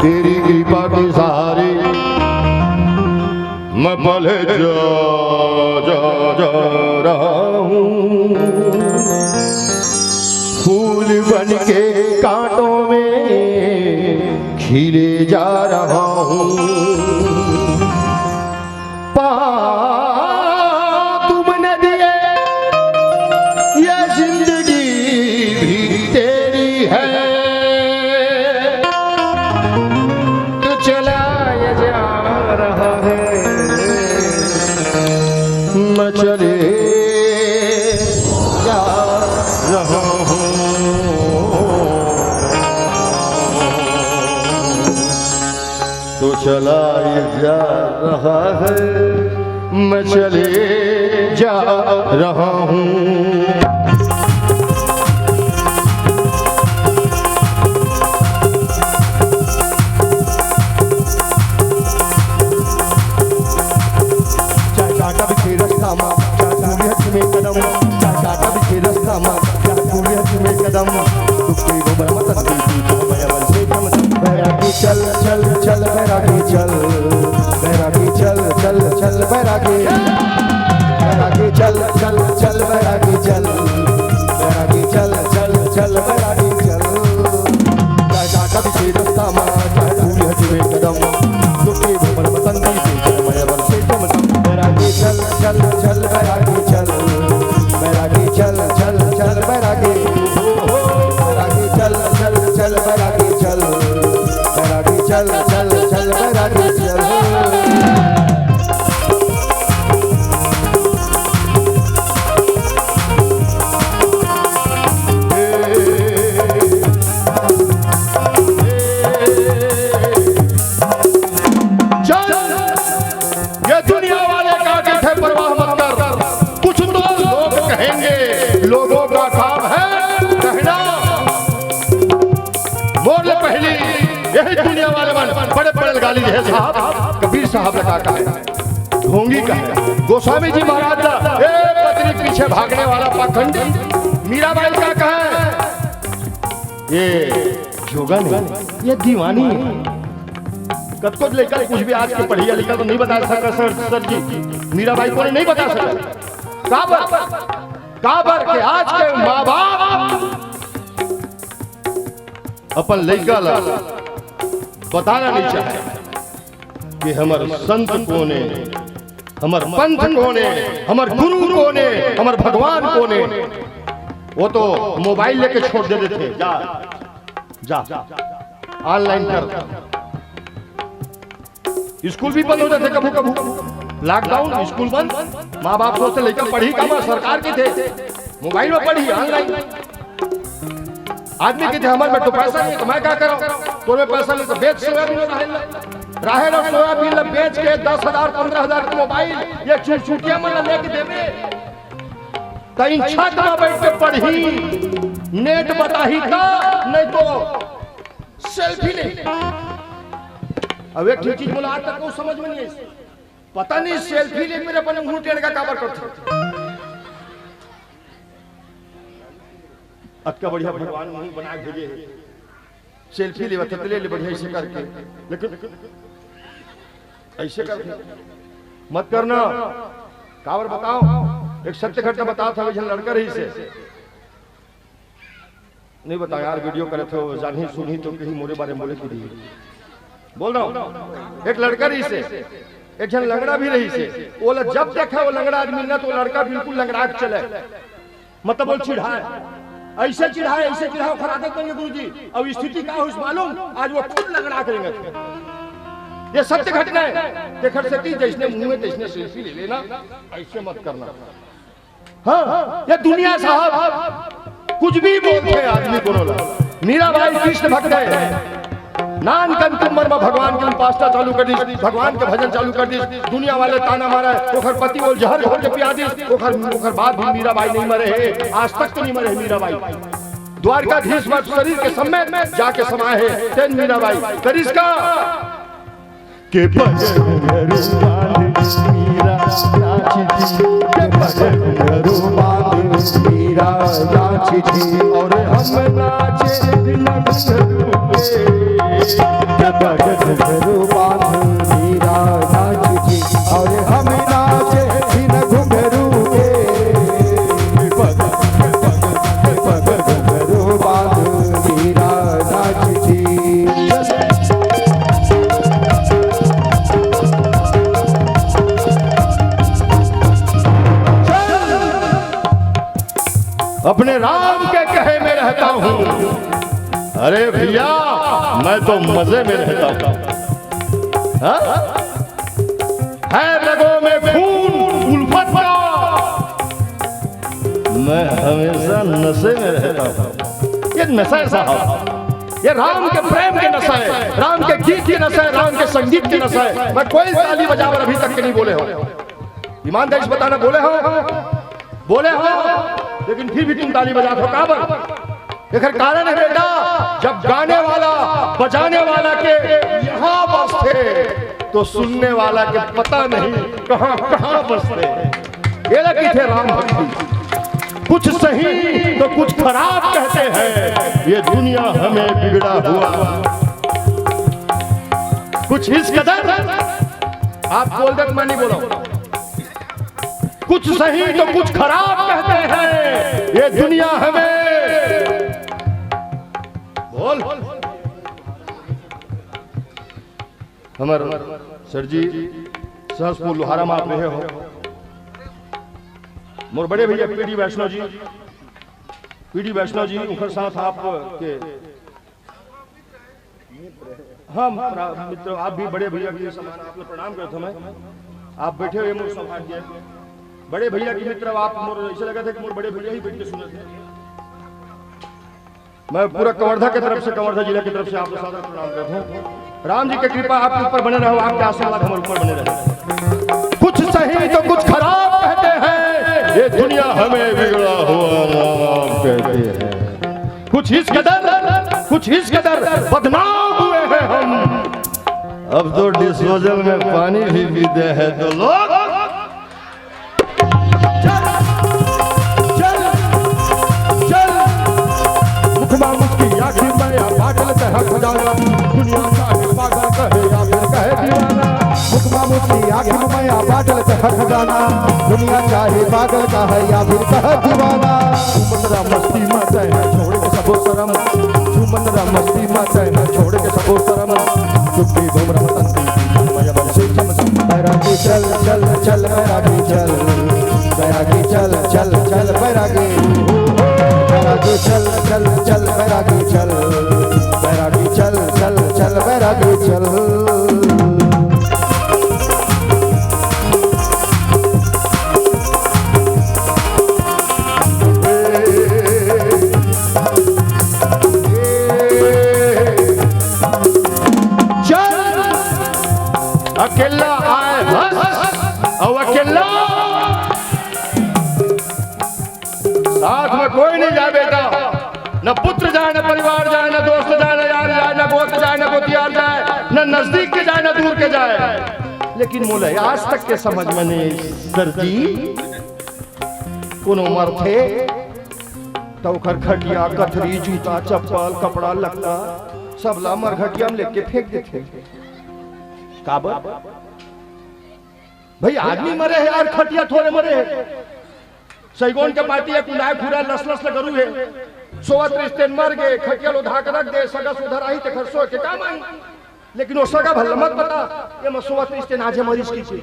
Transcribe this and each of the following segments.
तेरी कृपा के सहारे मैं पले जा रहा हूँ, फूल बन के कांटों में खिले जा रहा हूँ। तुमने दिए ये जिंदगी भी तेरी है, तो चलाया जा रहा है, मैं चले जा रहा हूँ। तो चलाया जा रहा है, मैं चले जा रहा हूँ। चल चल चल बैरागी चल, बैरागी चल चल चल बैरागी, बैरागी चल चल चल बैरागी चल, बैरागी चल चल चल बैरागी चल। चाचा कभी से रास्ता माँ चाहे पूरी हज में कदम, दुखी भूमर बसंती से चल मैं बरसे तुम। बैरागी चल चल चल बैरागी चल, बैरागी चल चल चल बैरागी, बैरागी चल चल चल बैरागी चल, बैरागी चल चल चल बैरागी चल। ये दुनिया वाले का कहते परवाह मत कर, कुछ तो लोग कहेंगे, लोगों का काम है कहना। बोल पहली यही दुनिया वाले बड़े बड़े गाली है साहब। कबीर साहब ने कहा है, ढोंगी का है, गोस्वामी जी महाराज का पत्नी पीछे भागने वाला पाखंडी, मीराबाई का कहा है ये जोगन है, ये दीवानी है। कब को लेकर कुछ भी आज के पढ़िया लिखा तो नहीं बता सका सर जी, मीराबाई को नहीं बता सका। काबर के आज के माँ बाप अपन लड़का ला बताना नहीं चाहे कि हमारे संत कोने, हमारे पंथ कोने, हमारे गुरु कोने, हमारे भगवान कोने। वो तो मोबाइल लेके छोड़ देते थे, जा जा ऑनलाइन कर। स्कूल भी बंद होते थे कभी कभी, लॉकडाउन स्कूल बंद, माँ बाप सोचते लेकर पढ़ी कमा, सरकार के थे मोबाइल में पढ़ी ऑनलाइन। आदमी के थे हमारे में तो पैसा नहीं, तो मैं क्या करूं, तुम्हें पैसा नहीं तो बेच सोयाबीन राहे ना सोयाबीन बेच के 10,000 15,000 का मोबाइल ये चुटिया मन लेके देवे, कहीं छत में बैठ के पढ़ी, नेट बताही का नहीं तो सेल्फी ले। अब एक चीज बोला आज तक को समझ में नहीं, पता नहीं सेल्फी ले मेरे अपने मुंह टेढ़ का काबर करते। अक्का बढ़िया भगवान मुंह बना भेजे, सेल्फी ले ले बढ़िया ऐसे करके, लेकिन ऐसे करके मत करना। काबर बताओ, एक सत्य घटना बताओ था, लड़का रही से नहीं बताओ यार, वीडियो करे थे जानी सुनी तो कहीं मोरे बारे में बोले की दी बोल रहा हूँ। एक लड़का रही से, एक जन लंगड़ा भी रही से, वो जब देखा वो लंगड़ा आदमी ना तो लड़का बिल्कुल लंगड़ा के चले, मतलब वो चिढ़ाए, ऐसे चिढ़ाए खड़ा देंगे गुरु जी। अब स्थिति क्या हो मालूम, आज वो खुद लंगड़ा करेंगे। ये सत्य घटना है, देखर सकती जैसने मुंह में तैसने सेल्फी ले लेना, ऐसे मत करना। हाँ ये दुनिया साहब कुछ भी बोलते आदमी को रोला। मीराबाई कृष्ण भक्त है, नान कन कुमर में भगवान के पास्ता चालू कर दी, भगवान के भजन चालू कर दी, दुनिया वाले ताना मारे, ओखर पति बोल जहर घोर के पिया दी, ओखर बाद भी मीराबाई नहीं मरे है, आज तक तो नहीं मरे मीराबाई। द्वारकाधीश में शरीर के समय में जाके समाये है तेन मीराबाई करिस का के मीरा नाची थी और हम नाचे बिना घुंघरू बांध मीरा नाची थी और हम नाचे बिना घुंघरू के घुंघरू बांध मीरा नाची थी। अपने राम के कहे में रहता हूँ, अरे भैया मैं तो मजे में रहता हूँ। है रगों में खून उल्फत का, मैं हमेशा नशे में रहता हूँ। ये नशा है साहब, ये राम के प्रेम के नशा है, राम के गीत के नशा है, राम के संगीत के नशा है। मैं कोई ताली बजावर अभी तक के नहीं बोले हो, ईमानदारी से बताना बोले हो, लेकिन फिर भी तुम ताली बजाते हो काबर? एक कारण है बेटा, जब गाने वाला बजाने वाला के यहाँ बसते तो सुनने वाला के पता नहीं कहाँ कहाँ बसते। ये लगी थे राम भक्ति, कुछ सही तो कुछ खराब कहते हैं, ये दुनिया हमें बिगड़ा हुआ। कुछ इस कदर आप बोल दे, मैं नहीं बोला, कुछ सही तो कुछ खराब कहते हैं, ये दुनिया हमें बोल। हमार सर जी सहसपुर लोहारा में आप रहे हो, मोर बड़े भैया पीडी वैष्णव जी उनके साथ आप के हम मित्र, आप भी बड़े भैया के समान आपने प्रणाम करता मैं, आप बैठे हुए मोर संभाल दिए, बड़े भैया की मित्र आप मोर, ऐसे लगा था कि मोर बड़े भैया ही बैठ के सुने थे। मैं पूरा कवर्धा के तरफ से, कवर्धा जिला की तरफ से आपको सादर प्रणाम करता हूँ। राम जी की कृपा आपके ऊपर बने रहो, आपके आशीर्वाद हमारे ऊपर बने रहे। कुछ सही तो कुछ खराब कहते हैं, ये दुनिया हमें बिगड़ा हुआ नाम कहते हैं। कुछ इस कदर बदनाम हुए हैं हम, अब तो डिस्पोजल में पानी भी पीते हैं तो लोग। दुनिया चाहे पागल कहे या फिर कहे दीवाना, मुकमा मुस्की आखिर में या बादल से हक जाना, दुनिया चाहे पागल कहे या फिर कहे दीवाना। झूमन मस्ती में चाहे छोड़ के सबो शरम, झूमन मस्ती में चाहे छोड़ के सबो शरम, चुप्पी घूम रमतंती मैं बल से चमचम। बैरागी चल चल चल बैरागी चल, बैरागी चल चल चल बैरागी, बैरागी चल चल चल बैरागी चल, बैरागी चल चल चल बैरागी चल। अकेला आए बस और अकेला साथ में कोई नहीं जाए बेटा, न पुत्र जाए, न परिवार जाए, न दोस्त जाए, न यार जाए, न गोत्र जाए, न गोतियार जाए, न नजदीक के जाए, न दूर के जाए। लेकिन मोले आज तक के समझ में नहीं सर जी, कौन उम्र थे तो खटखटिया कथरी जूता चप्पल कपड़ा लगता सब ला मरघटिया में लेके फेंक देते। काबर भाई आदमी मरे है यार, खटिया थोड़े मरे है। सैगोन के पार्टी है, कुनाय खुरा लस लस लगरू है, सोवत रिश्ते मर गए, खटिया लो धाक रख दे, सगा सुधर आई ते खरसो के काम आई। लेकिन वो सगा भल मत पता ये मैं सोवत रिश्ते नाजे मरीज की थी।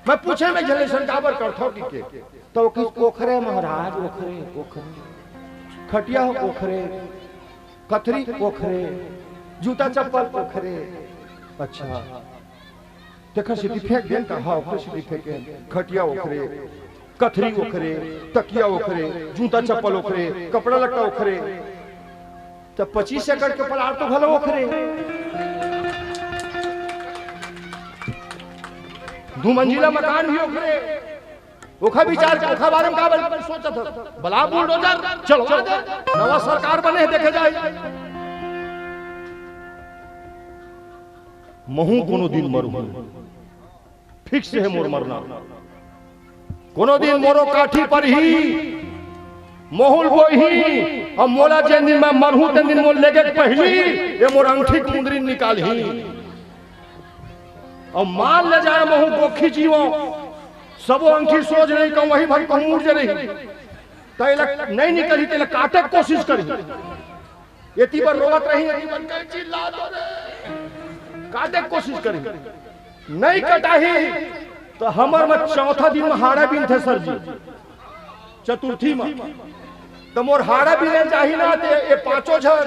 मैं पूछे में जलेशन काबर करथो की के तो किस ओखरे महाराज, ओखरे खटिया ओखरे, कथरी ओखरे, जूता चप्पल ओखरे। अच्छा देखा सीधी फेंक देन का, हाँ ओखरे सीधी फेंके, खटिया ओखरे, कथरी ओखरे, तकिया ओखरे, जूता चप्पल ओखरे, कपड़ा लट्टा ओखरे, तब 25 एकड़ के प्लाट तो भलो ओखरे। 2 मंजिला मकान भी ओखरे। ओखा विचार के ओखा बारे में का सोचा था बला बुलडोजर चलवा दे, नवा सरकार बने देखे जाए। महू कोनो दिन मरू, फिक्स है मोर मरना। कोनो दिन मोरो काठी पर ही मोहुल बोही, और मोला जिन दिन मैं मरहूं तेन दिन मोल लेके पहली ये मोर अंगठी की मुंदरी निकाली, और मान ले जाए महू गोखी जीवो सबो अंगठी सोच रही कहूं वही भर कहूं मुड़ रही तैलक नहीं निकली तेल काटे कोशिश करी, एती पर रोवत रही, एती पर कई चिल्ला दो रे, काटे कोशिश करी, नहीं कटाही तो हमर में चौथा दिन में हाड़ा बिन थे सर जी, चतुर्थी में तो मोर हाड़ा बिने चाहिए ना, ये 5 झर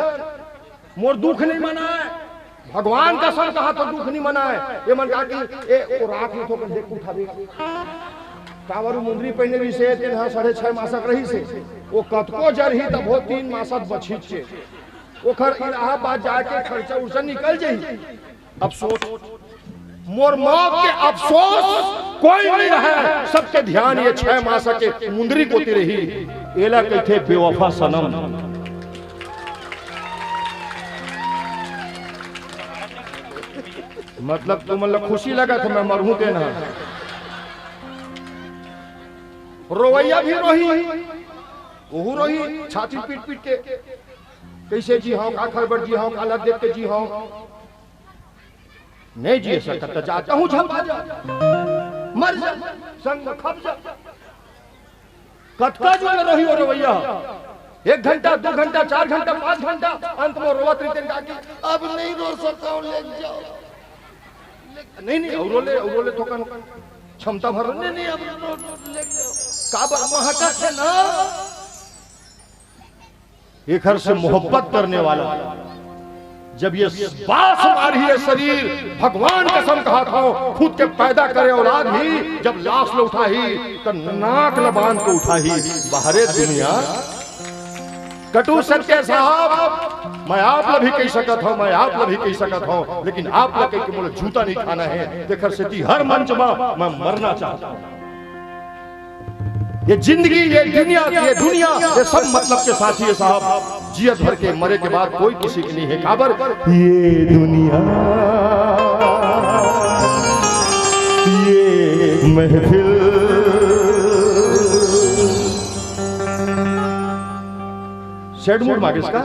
मोर दुख नहीं मनाए, भगवान का सन कहा तो दुख नहीं मनाए। ये मन कहा कि ए ओ राख में तो कर देख उठावे कावरू मुंदरी पहने भी से 3.5 मासक रही से वो कतको जर ही तब हो 3 मासक बछित छे ओखर इलाहाबाद जाके खर्चा उर्चा निकल जाई। अफसोस मोर मौत के अफसोस कोई नहीं रहा, सबके ध्यान ये 6 मास के मुंदरी कोती रही। एला कहते बेवफा सनम, मतलब तुम मतलब खुशी लगा था मैं मरहूं के ना, रोवैया भी रोही, ओहू रोही, छाती पीट पीट के कैसे जी हाँ, का खबर जी हाँ, काला देख के जी हाँ, नहीं जी सकता तो जाता हूं झपा जा, मर जा, संग में खप जा। कटका जो रही हो रवैया 1 घंटा 2 घंटा 4 घंटा 5 घंटा, अंत में रोवत रिटर्न का अब नहीं रो सकता हूं, ले जाओ, नहीं औरोले तो कन क्षमता भर नहीं अब ले जाओ, काबर महका है ना। एक घर से मोहब्बत करने वाला जब ये बात मारी है शरीर, भगवान कसम कहा था खुद के पैदा करे औलाद ही, जब लाश लो उठा ही तो नाक लबान को उठा ही बाहरे दुनिया। कटु सत्य साहब मैं आप ला भी कह सकत हूं, मैं आप ला भी कह सकत हूं, लेकिन आप ला कह के मुझे जूता नहीं खाना है। देखकर से हर मंच में मैं मरना चाहता हूं। ये जिंदगी ये दुनिया ये सब मतलब के साथी है साहब, जियत भर के मरे के बाद कोई किसी की नहीं है काबर। ये दुनिया ये महफिल शेड मूड मागिस का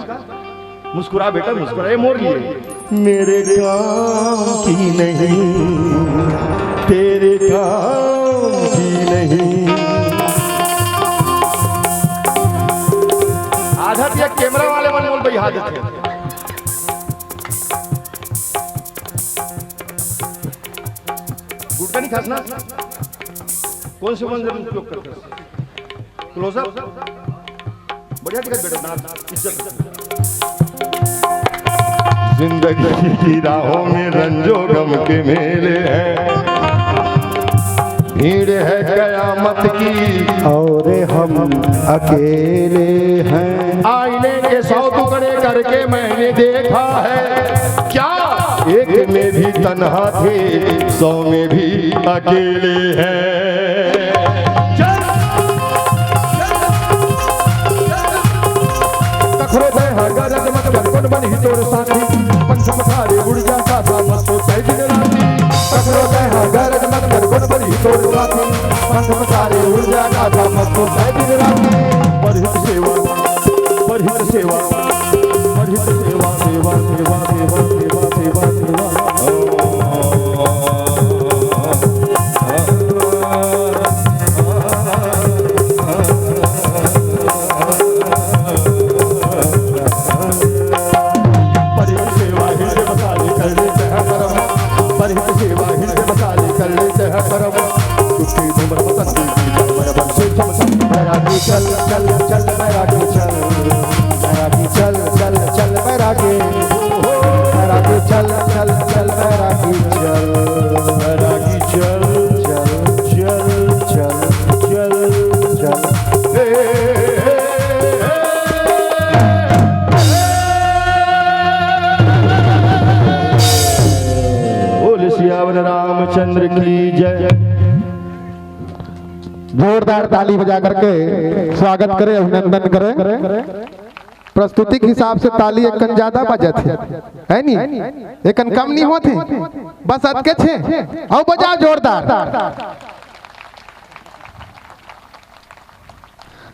मुस्कुरा बेटा मुस्कुरा, ये मोर लिए मेरे काम की नहीं तेरे काम की नहीं। आधा दिया कैमरा वाले मन बोल भाई हाथ थे गुटका नहीं खासना, कौन से मंजर में उपयोग करते हैं? क्लोजअप बढ़िया दिखा बेटा, इज्जत। जिंदगी की राहों में रंजो गम के मेले हैं, भीड़ है कयामत की और हम अकेले हैं। आईने के 100 टुकड़े करके मैंने देखा है, क्या एक में भी तन्हा थे 100 में भी अकेले हैं। गरज मत कौन बनी तोर साथी, पंचम सारे उड़ जाता था मस्तो तय दिन राती। ककरो कह गरज मत कौन बनी तोर साथी, पंचम सारे उड़ जाता था मस्तो तय दिन राती। परहित सेवा परहित सेवा परहित सेवा सेवा सेवा सेवा सेवा सेवा सेवा चल चल चल बैरागी चल, बैरागी चल चल चल बैरागी, बैरागी चल चल चल बैरागी चल, बैरागी चल चल चल चल चल। वृंदावन रामचंद्र की जय। जोरदार ताली बजा करके स्वागत करें, अभिनंदन करें। प्रस्तुति के हिसाब से ताली एक ज्यादा बजत है नहीं, एक कम नहीं होते, बस अटके छे। आओ बजा जोरदार।